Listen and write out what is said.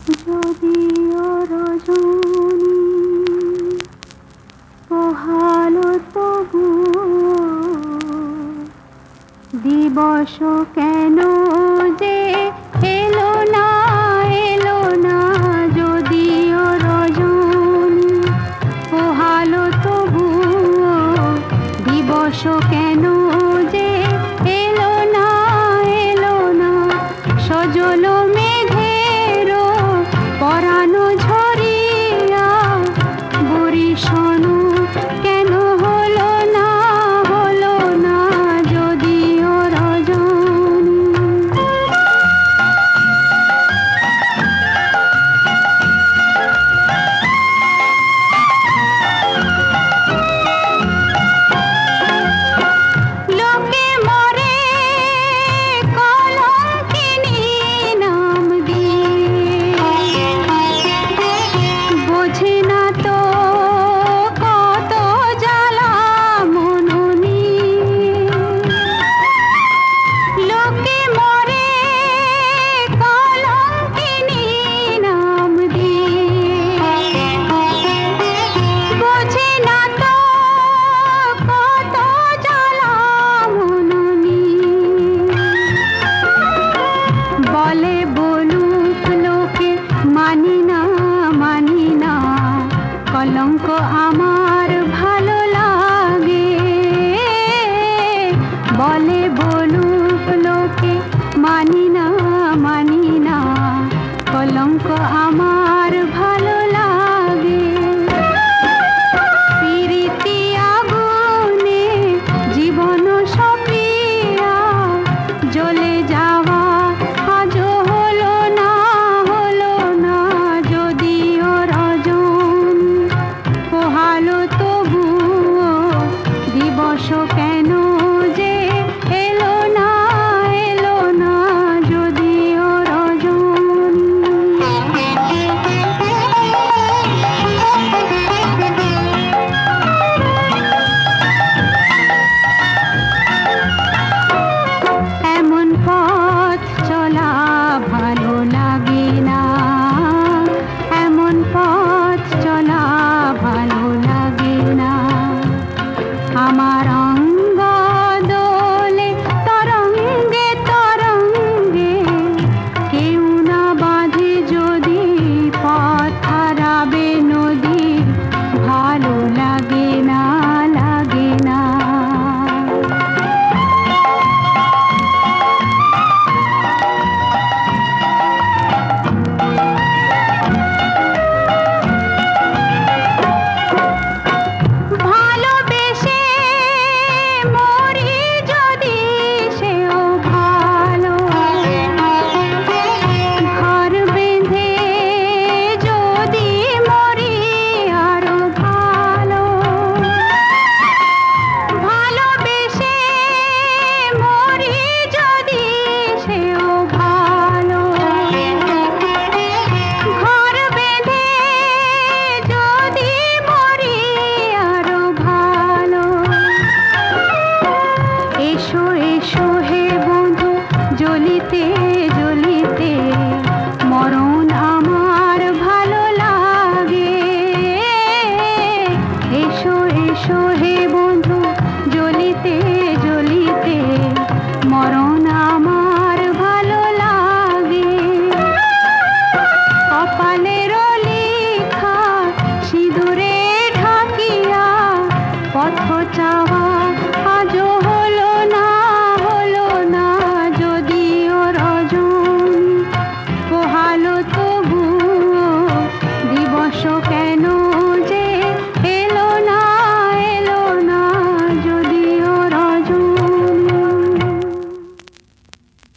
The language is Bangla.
যদিও রজনী পোহালো তবুও দিবস কেন যে এলো না এলো না। যদিও রজনী পোহালো তবুও দিবস কেন যে এলো না এলো না। সজল মেঘেরও পরানো ঝরিয়া বরিশন কেন হলো না হলো না। যদিও রজনী লোকে মরে কলঙ্কিনী নাম দিয়ে, বোঝে না তো কত জ্বালা মন নিয়ে। লোকে মরে কলঙ্কিনী নাম দিয়ে, বোঝে না তো কত জ্বালা মন নিয়ে। বলে বলুক লোকে মানি না মানি না, কলঙ্ক আমার ভালো লাগে। বলে বলুক লোকে মানি না মানি না, কলঙ্ক আমার ভালো লাগে। প্রীতি আগুনে জীবন সপিয়া জ্বলে যাওয়া আজও হলো না হলো না। যদিও রজনী পোহালো তবুও দিবস কেন যে এলো না এলো না। যদিও এমন পথ চলা ভালো লাগে না, এমন পথ চলা ভালো লাগে না। আমার অঙ্গ দোলে তরঙ্গে তরঙ্গে, কেউ না বাঁধে যদি পথ হারাবে নদী। ভালো লাগে না লাগে না। ভালোবেসে মরি যদি সেও ভালো, ঘর বেঁধে যদি মরি আরো ভালো। ভালোবেসে মরি যদি সেও ভালো, ঘর বেঁধে যদি মরি আরো ভালো। এসো এসো হে বন্ধু জ্বলিতে জ্বলিতে, মরণ আমার ভালো লাগে। এসো এসো হে বন্ধু জ্বলিতে জ্বলিতে, মরণ আমার ভালো লাগে। কপালের লেখা সিঁদুরে ঢাকিয়া পথ চাও